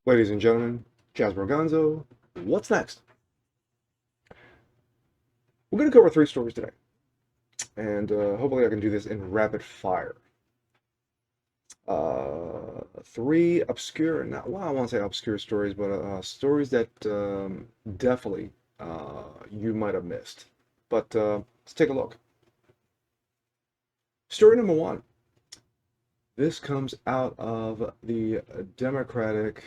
Ladies and gentlemen, Jazz Borganzo, what's next? We're going to cover three stories today, and hopefully I can do this in rapid fire. Three obscure, not, well, I won't say obscure stories, but stories that definitely you might have missed. But let's take a look. Story number one. This comes out of the Democratic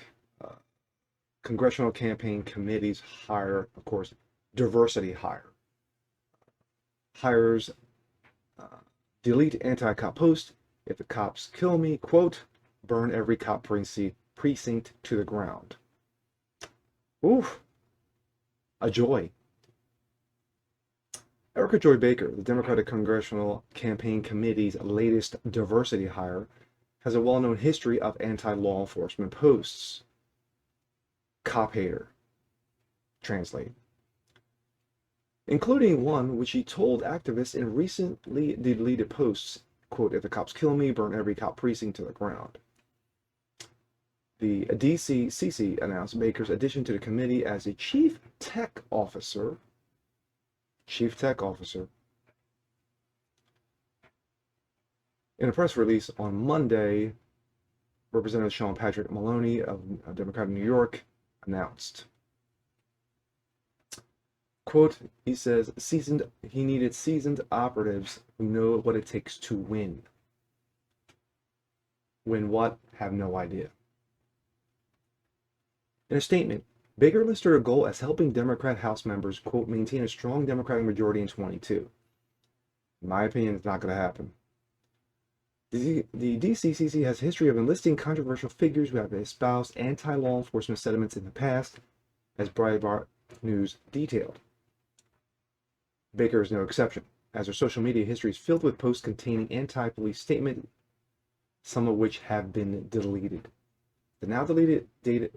Congressional Campaign Committee's hire, of course, diversity hire. Hires delete anti-cop post. If the cops kill me, quote, burn every cop precinct to the ground. Oof, a joy. Erica Joy Baker, the Democratic Congressional Campaign Committee's latest diversity hire, has a well-known history of anti-law enforcement posts. Cop hater, translate. Including one which he told activists in recently deleted posts, quote, if the cops kill me, burn every cop precinct to the ground. The DCCC announced Baker's addition to the committee as a chief tech officer. In a press release on Monday, Representative Sean Patrick Maloney of Democrat of New York announced. Quote, he says, he needed seasoned operatives who know what it takes to win. Win what? Have no idea. In a statement, Baker listed her goal as helping Democrat House members, quote, maintain a strong Democratic majority in 22. In my opinion, it's not going to happen. The DCCC has a history of enlisting controversial figures who have espoused anti-law enforcement sentiments in the past, as Breitbart News detailed. Baker is no exception, as her social media history is filled with posts containing anti-police statements, some of which have been deleted. The now deleted dated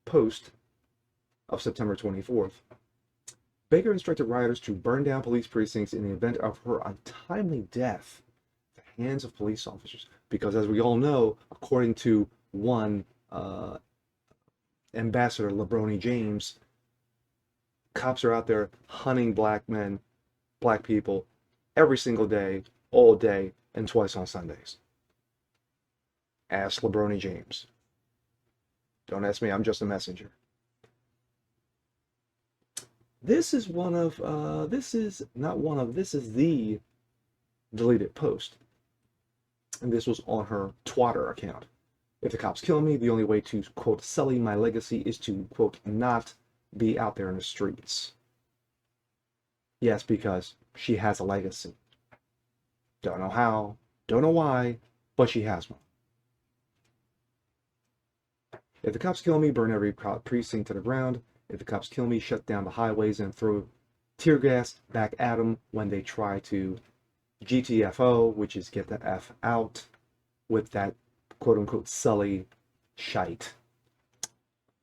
post of September 24th, Baker instructed rioters to burn down police precincts in the event of her untimely death at the hands of police officers. Because as we all know, according to one Ambassador LeBron James, cops are out there hunting black men, black people, every single day, all day, and twice on Sundays. Ask LeBron James. Don't ask me, I'm just a messenger. This is this is the deleted post. And this was on her Twitter account. If the cops kill me, the only way to, quote, sully my legacy is to, quote, not be out there in the streets. Yes, because she has a legacy. Don't know how, don't know why, but she has one. If the cops kill me, burn every precinct to the ground. If the cops kill me, shut down the highways and throw tear gas back at them when they try to GTFO, which is get the F out, with that quote-unquote sully shite.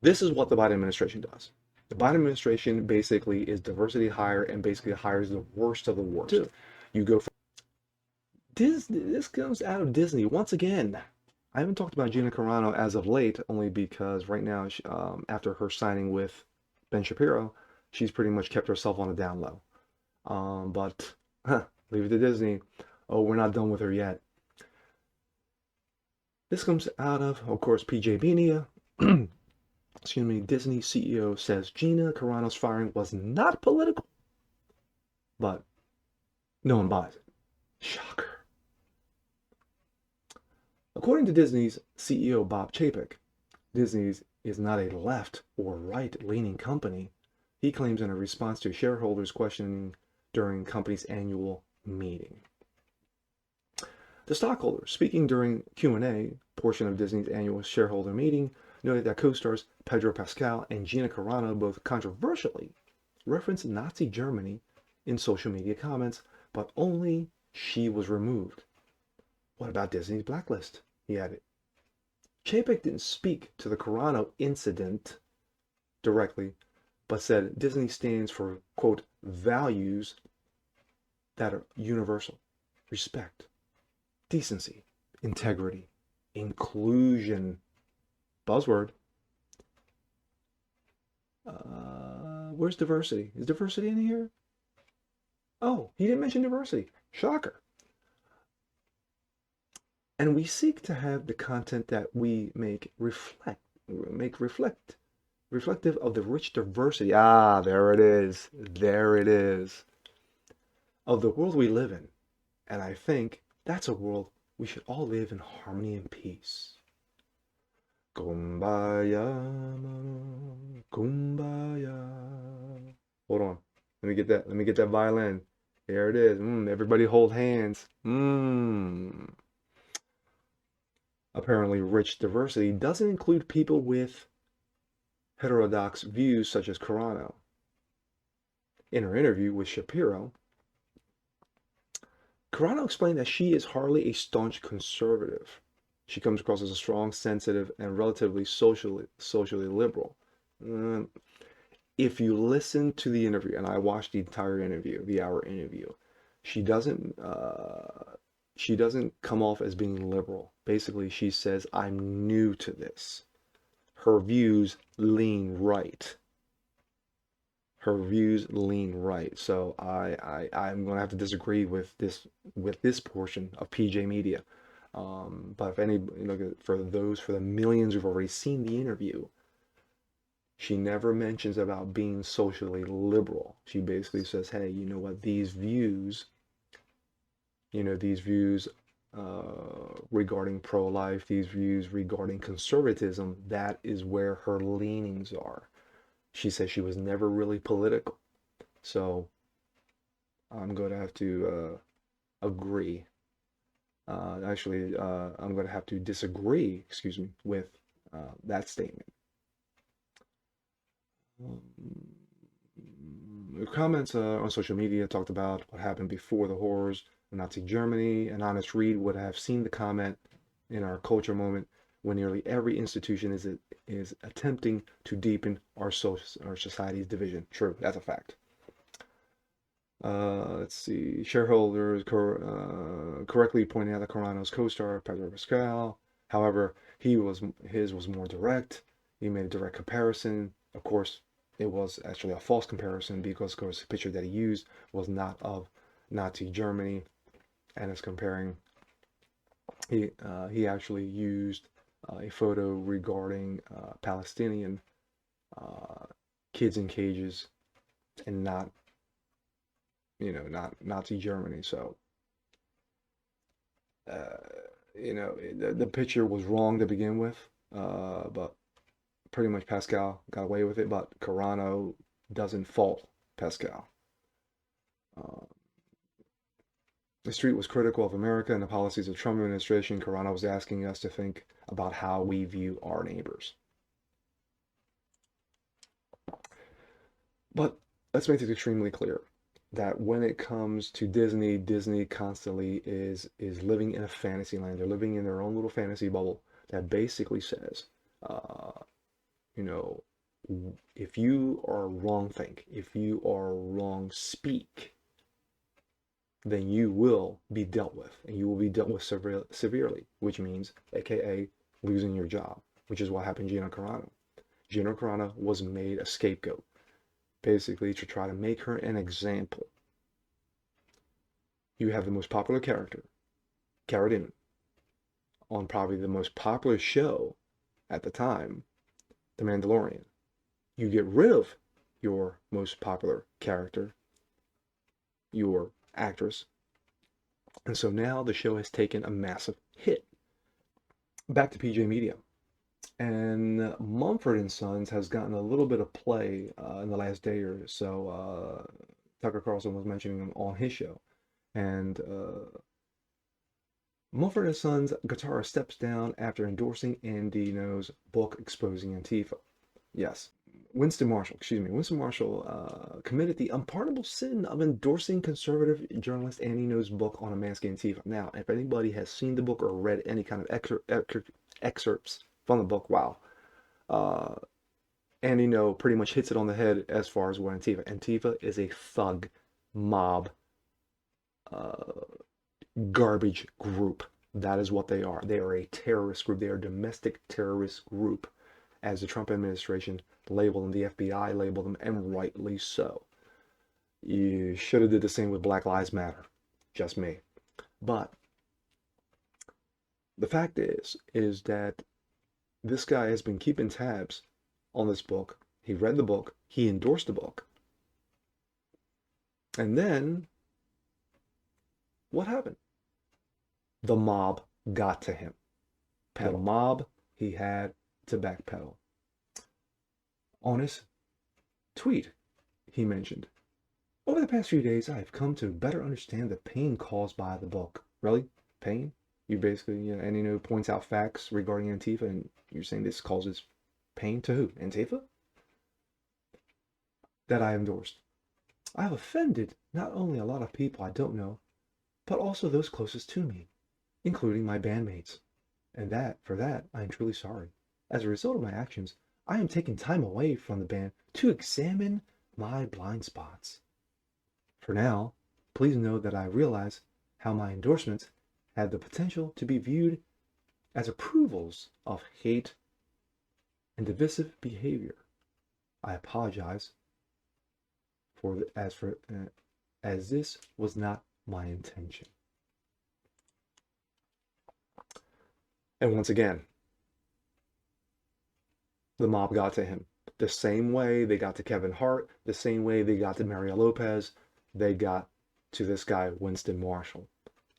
This is what the Biden administration does. The Biden administration basically is diversity hire and basically hires the worst of the worst. You go for Disney. This comes out of Disney once again. I haven't talked about Gina Carano as of late, only because right now, after her signing with Ben Shapiro, she's pretty much kept herself on the down low. But leave it to Disney. Oh, we're not done with her yet. This comes out of course, PJ Benia. Excuse me, Disney CEO says Gina Carano's firing was not political, but no one buys it. Shocker. According to Disney's CEO Bob Chapek, Disney is not a left or right-leaning company, he claims in a response to shareholders' questioning during the company's annual meeting. The stockholders, speaking during Q&A portion of Disney's annual shareholder meeting, noted that co-stars Pedro Pascal and Gina Carano both controversially referenced Nazi Germany in social media comments, but only she was removed. What about Disney's blacklist? He added. Chapek didn't speak to the Carano incident directly, but said Disney stands for, quote, values that are universal: respect, decency, integrity, inclusion. Buzzword. Where's diversity? Is diversity in here? Oh, he didn't mention diversity. Shocker. And we seek to have the content that we reflective of the rich diversity. Ah, there it is. There it is. Of the world we live in. And I think that's a world we should all live in harmony and peace. Kumbaya, kumbaya. Hold on. Let me get that. Let me get that violin. There it is. Everybody hold hands. Apparently, rich diversity doesn't include people with heterodox views such as Carano. In her interview with Shapiro, Carano explained that she is hardly a staunch conservative. She comes across as a strong, sensitive, and relatively socially liberal. If you listen to the interview, and I watched the entire interview, the hour interview, she doesn't come off as being liberal. Basically, she says, "I'm new to this." Her views lean right. Her views lean right. So I'm going to have to disagree with this portion of PJ Media. But if any, for the millions who've already seen the interview, she never mentions about being socially liberal. She basically says, hey, you know what, these views regarding pro-life, these views regarding conservatism, that is where her leanings are. She says she was never really political. So I'm going to have to agree. I'm going to have to disagree, excuse me, with that statement. The comments on social media talked about what happened before the horrors of Nazi Germany. An honest read would have seen the comment in our culture moment when nearly every institution is attempting to deepen our society's division. True, that's a fact. Let's see. Shareholders correctly pointing out that Carano's co-star Pedro Pascal, however, his was more direct. He made a direct comparison. Of course, it was actually a false comparison because, of course, the picture that he used was not of Nazi Germany, and is comparing. He actually used a photo regarding Palestinian kids in cages, and not Nazi Germany. So the picture was wrong to begin with, but pretty much Pascal got away with it, but Carano doesn't fault Pascal. The street was critical of America and the policies of the Trump administration. Carano was asking us to think about how we view our neighbors. But let's make this extremely clear that when it comes to Disney, Disney constantly is living in a fantasy land. They're living in their own little fantasy bubble that basically says, if you are wrong think, if you are wrong speak, then you will be dealt with, and you will be dealt with severely, which means, aka, losing your job, which is what happened to Gina Carano. Gina Carano was made a scapegoat, basically to try to make her an example. You have the most popular character, Cara Dune, on probably the most popular show at the time, The Mandalorian. You get rid of your most popular character, your actress, and so now the show has taken a massive hit. Back to PJ Media. And Mumford & Sons has gotten a little bit of play in the last day or so. Tucker Carlson was mentioning them on his show. And Mumford & Sons guitarist steps down after endorsing Andy Ngo's book exposing Antifa. Yes, Winston Marshall committed the unpardonable sin of endorsing conservative journalist Andy Ngo's book on unmasking Antifa. Now, if anybody has seen the book or read any kind of excerpts from the book, wow. And pretty much hits it on the head as far as what Antifa is a thug mob uh, garbage group. That is what they are. They are a terrorist group. They are a domestic terrorist group, as the Trump administration labeled them, the FBI labeled them, and rightly so. You should have did the same with Black Lives Matter. Just me. But the fact is that this guy has been keeping tabs on this book. He read the book. He endorsed the book. And then, what happened? The mob got to him. The mob, he had to backpedal. On his tweet, he mentioned, over the past few days, I have come to better understand the pain caused by the book. Really? Pain? You basically, and points out facts regarding Antifa, and you're saying this causes pain to who? Antifa? That I endorsed. I have offended not only a lot of people I don't know, but also those closest to me, including my bandmates. And for that, I am truly sorry. As a result of my actions, I am taking time away from the band to examine my blind spots. For now, please know that I realize how my endorsements had the potential to be viewed as approvals of hate and divisive behavior. I apologize as this was not my intention. And once again, the mob got to him. The same way they got to Kevin Hart, the same way they got to Mario Lopez, they got to this guy, Winston Marshall.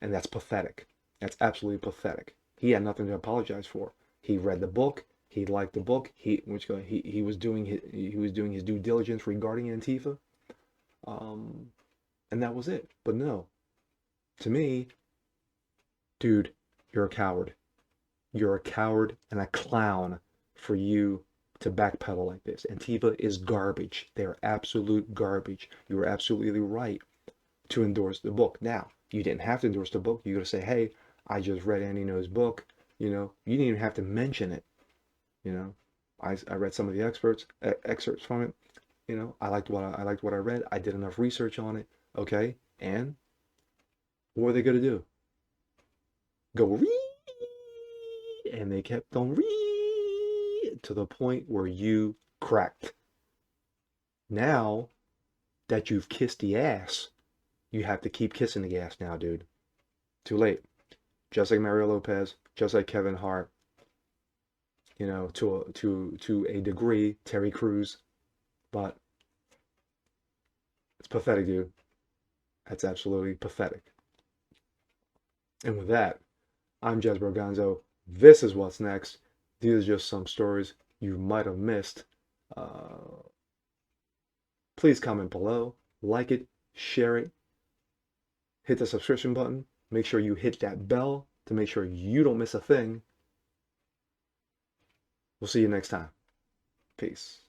And that's pathetic. That's absolutely pathetic. He had nothing to apologize for. He read the book. He liked the book. He was doing his due diligence regarding Antifa. And that was it. But no, to me, dude, you're a coward. You're a coward and a clown for you to backpedal like this. Antifa is garbage. They're absolute garbage. You were absolutely right to endorse the book. Now, you didn't have to endorse the book. You got to say, hey, I just read Andy No's book. You didn't even have to mention it. I read some of the excerpts from it. I liked what I read. I did enough research on it. Okay, and what were they gonna do? Go read, and they kept on read to the point where you cracked. Now that you've kissed the ass, you have to keep kissing the ass now, dude. Too late. Just like Mario Lopez, just like Kevin Hart, to a degree, Terry Crews, but it's pathetic, dude. That's absolutely pathetic. And with that, I'm Jez Broganzo. This is what's next. These are just some stories you might have missed. Please comment below, like it, share it, hit the subscription button. Make sure you hit that bell to make sure you don't miss a thing. We'll see you next time. Peace.